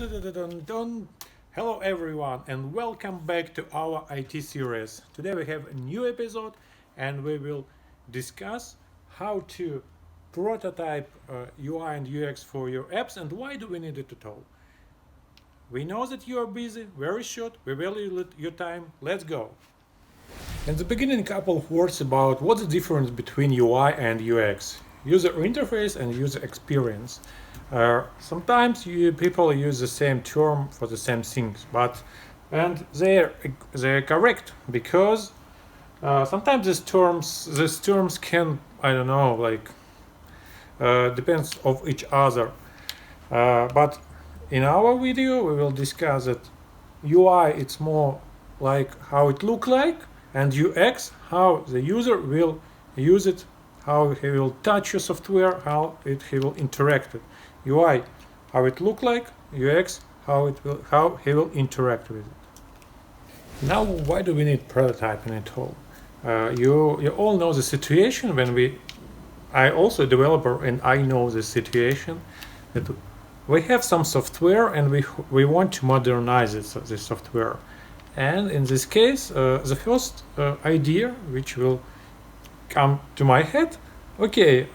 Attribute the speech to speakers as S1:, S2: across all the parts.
S1: Dun-dun-dun-dun-dun. Hello everyone and welcome back to our IT series. Today we have a new episode and we will discuss how to prototype UI and UX for your apps and why do we need it at all. We know that you are busy, very short, we value your time, let's go. In the beginning, a couple of words about what's the difference between UI and UX. User interface and user experience. Sometimes people use the same term for the same things, and they're correct because sometimes these terms can depends of each other. But in our video we will discuss that UI it's more like how it look like, and UX how the user will use it, how he will touch your software, he will interact with it. UI, how it look like, UX, how he will interact with it. Now, why do we need prototyping at all? You all know the situation when I also a developer and I know the situation that we have some software and we want to modernize the software. And in this case, the first idea which will come to my head, okay,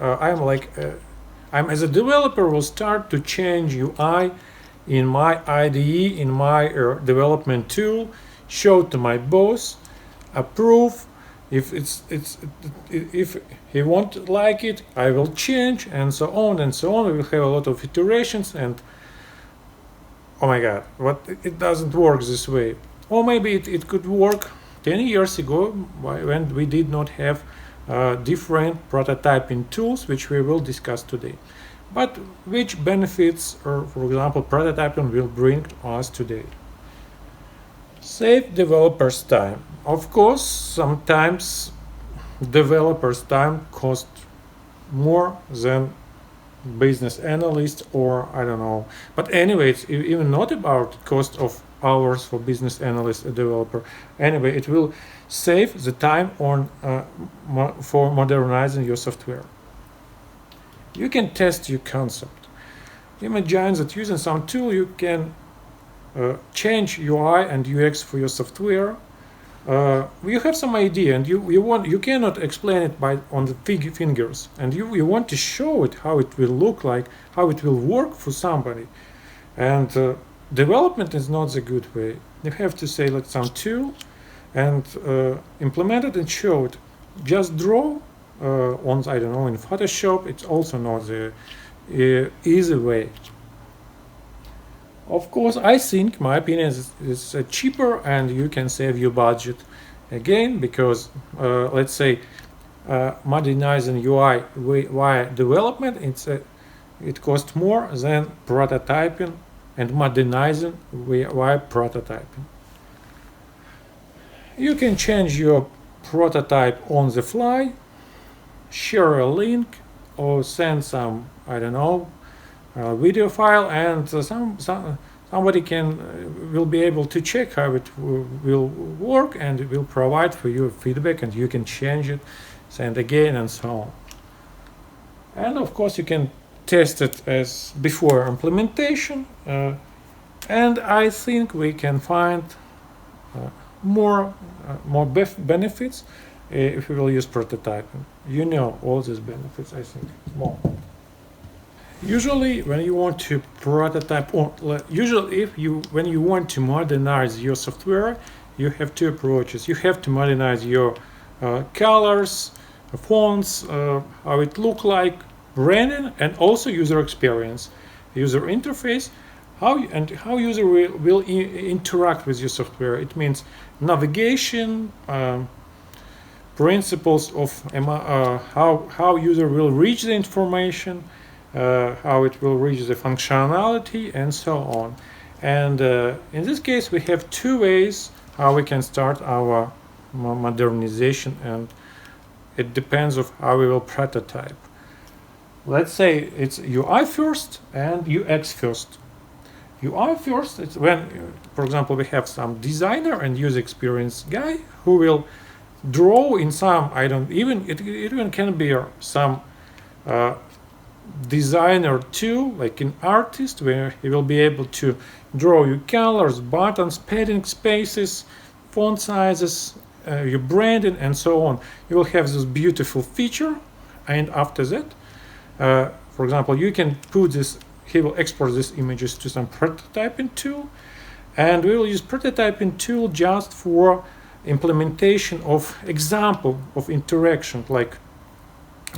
S1: I'm as a developer will start to change UI in my IDE, in my development tool, show to my boss, approve. If if he won't like it, I will change, and so on and so on. We will have a lot of iterations, and oh my god, it doesn't work this way. Or maybe it could work 10 years ago when we did not have different prototyping tools, which we will discuss today. But which benefits, or for example, prototyping will bring to us today? Save developers' time. Of course, sometimes developers' time costs more than business analyst, or I don't know. But anyway, it's even not about cost of hours for business analyst or developer. Anyway, it will save the time on for modernizing your software. You can test your concept. Imagine that using some tool you can change UI and UX for your software. You have some idea and you cannot explain it on the fingers, and you want to show it how it will look like, how it will work for somebody. And development is not the good way. You have to say like some tool and implement it and show it. Just draw I don't know, in Photoshop, it's also not the easy way. Of course, I think my opinion is cheaper and you can save your budget again, because let's say modernizing UI via development, it costs more than prototyping and modernizing via prototyping. You can change your prototype on the fly, share a link, or send some, I don't know, video file, and somebody will be able to check how it will work, and it will provide for you feedback, and you can change it, send again, and so on. And of course, you can test it as before implementation, and I think we can find more benefits if we will use prototyping. You know all these benefits, I think, more. Usually, when you want to prototype, or when you want to modernize your software, you have two approaches. You have to modernize your colors, fonts, how it look like, branding, and also user experience, user interface, how user will interact with your software. It means navigation, principles of how user will reach the information, how it will reach the functionality, and so on. And in this case, we have two ways how we can start our modernization, and it depends on how we will prototype. Let's say it's UI first and UX first. UI first, it's when, for example, we have some designer and user experience guy who will draw in some, it even can be some designer tool, like an artist, where you will be able to draw your colors, buttons, padding spaces, font sizes, your branding, and so on. You will have this beautiful feature, and after that, for example, you can put this. He will export these images to some prototyping tool, and we will use prototyping tool just for implementation of example of interaction. Like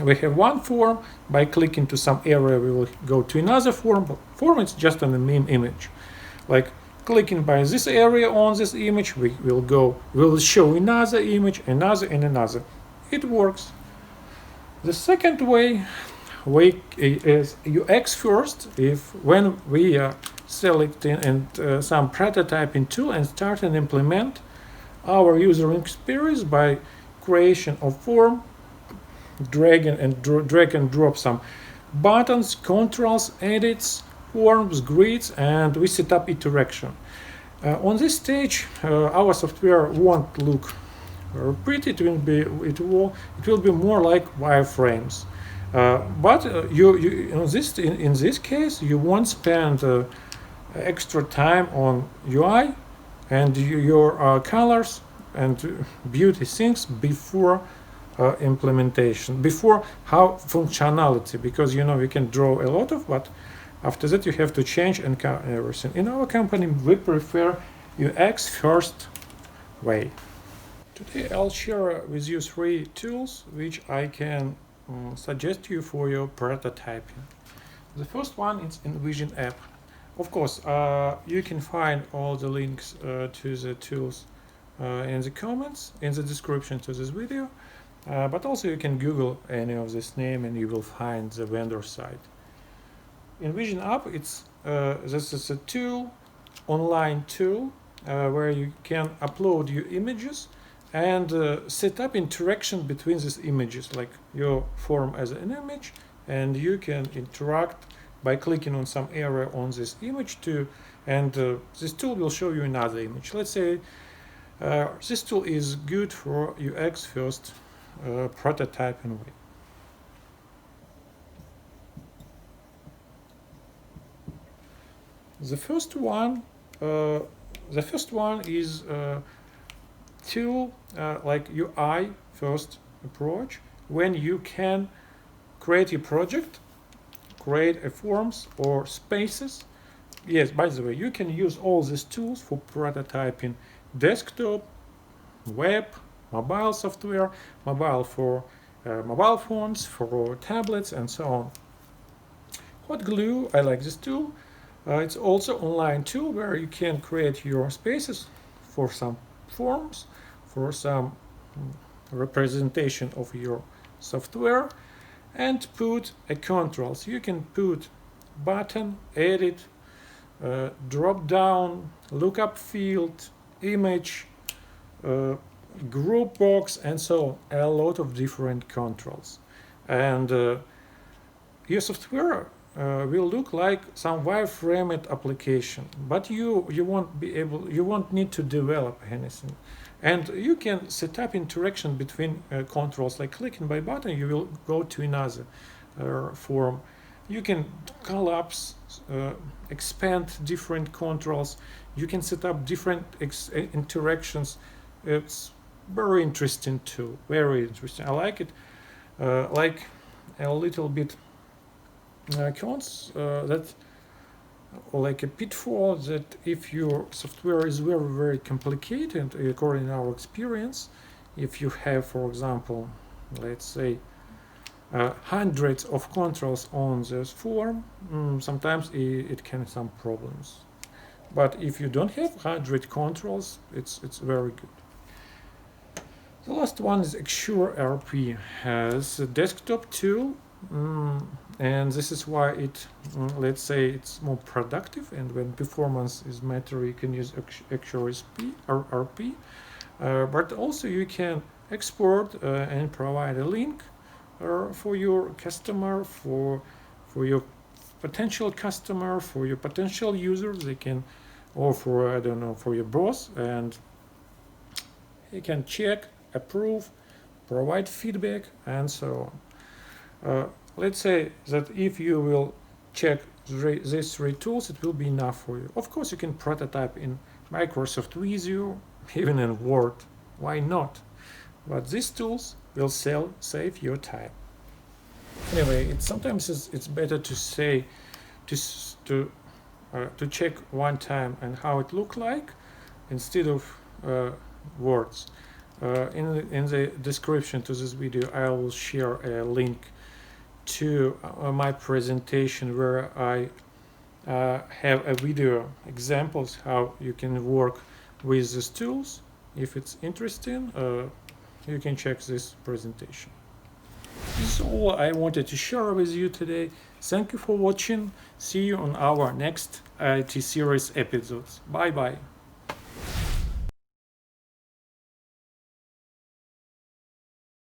S1: we have one form, by clicking to some area we will go to another form, but form is just an meme image. Like clicking by this area on this image, we will show another image, another, and another. It works. The second way is UX first. If when we are selecting and some prototyping tool and start and implement our user experience by creation of form, drag and drop some buttons, controls, edits, forms, grids, and we set up interaction. On this stage, our software won't look pretty. It will be more like wireframes. But in this case, you won't spend extra time on UI and your colors and beauty things before implementation, before how functionality, because we can draw a lot of, but after that you have to change and everything. In our company, we prefer UX first way. Today I'll share with you 3 tools which I can suggest you for your prototyping. The first one is Envision app. Of course, you can find all the links to the tools in the comments, in the description to this video, but also you can Google any of this name and you will find the vendor site. Envision app, this is a tool, online tool, where you can upload your images and set up interaction between these images, like your form as an image, and you can interact by clicking on some area on this image too, and this tool will show you another image. Let's say this tool is good for UX first prototyping way. The first one is tool like UI first approach, when you can create a project, create a forms or spaces. Yes, by the way, you can use all these tools for prototyping desktop, web, mobile software, mobile for mobile phones, for tablets, and so on. Hot Glue, I like this tool. It's also online tool where you can create your spaces for some forms, for some representation of your software, and put a controls. You can put button, edit, drop down, lookup field, image, group box, and so on. A lot of different controls. And your software will look like some wireframed application, but you won't need to develop anything, and you can set up interaction between controls, like clicking by button you will go to another form. You can collapse, expand different controls, you can set up different interactions. It's very interesting too, very interesting. I like it. Like a little bit cons that, like a pitfall, that if your software is very complicated, according to our experience, if you have, for example, let's say hundreds of controls on this form, sometimes it can have some problems. But if you don't have 100 controls, it's very good. The last one is Assure RP, has a desktop tool, and this is why it, let's say, it's more productive, and when performance is matter you can use Assure RP, but also you can export and provide a link for your customer, for your potential customer, for your potential users. They can, or for, I don't know, for your boss, and he can check, approve, provide feedback, and so on. let's say that if you will check these three tools, it will be enough for you. Of course, you can prototype in Microsoft Visio, even in Word. Why not? But these tools will save your time. Anyway, sometimes it's better to say to check one time and how it look like instead of words. In the description to this video, I will share a link to my presentation where I have a video examples how you can work with these tools. If it's interesting, you can check this presentation. This is all I wanted to share with you today. Thank you for watching. See you on our next IT series episodes. Bye bye.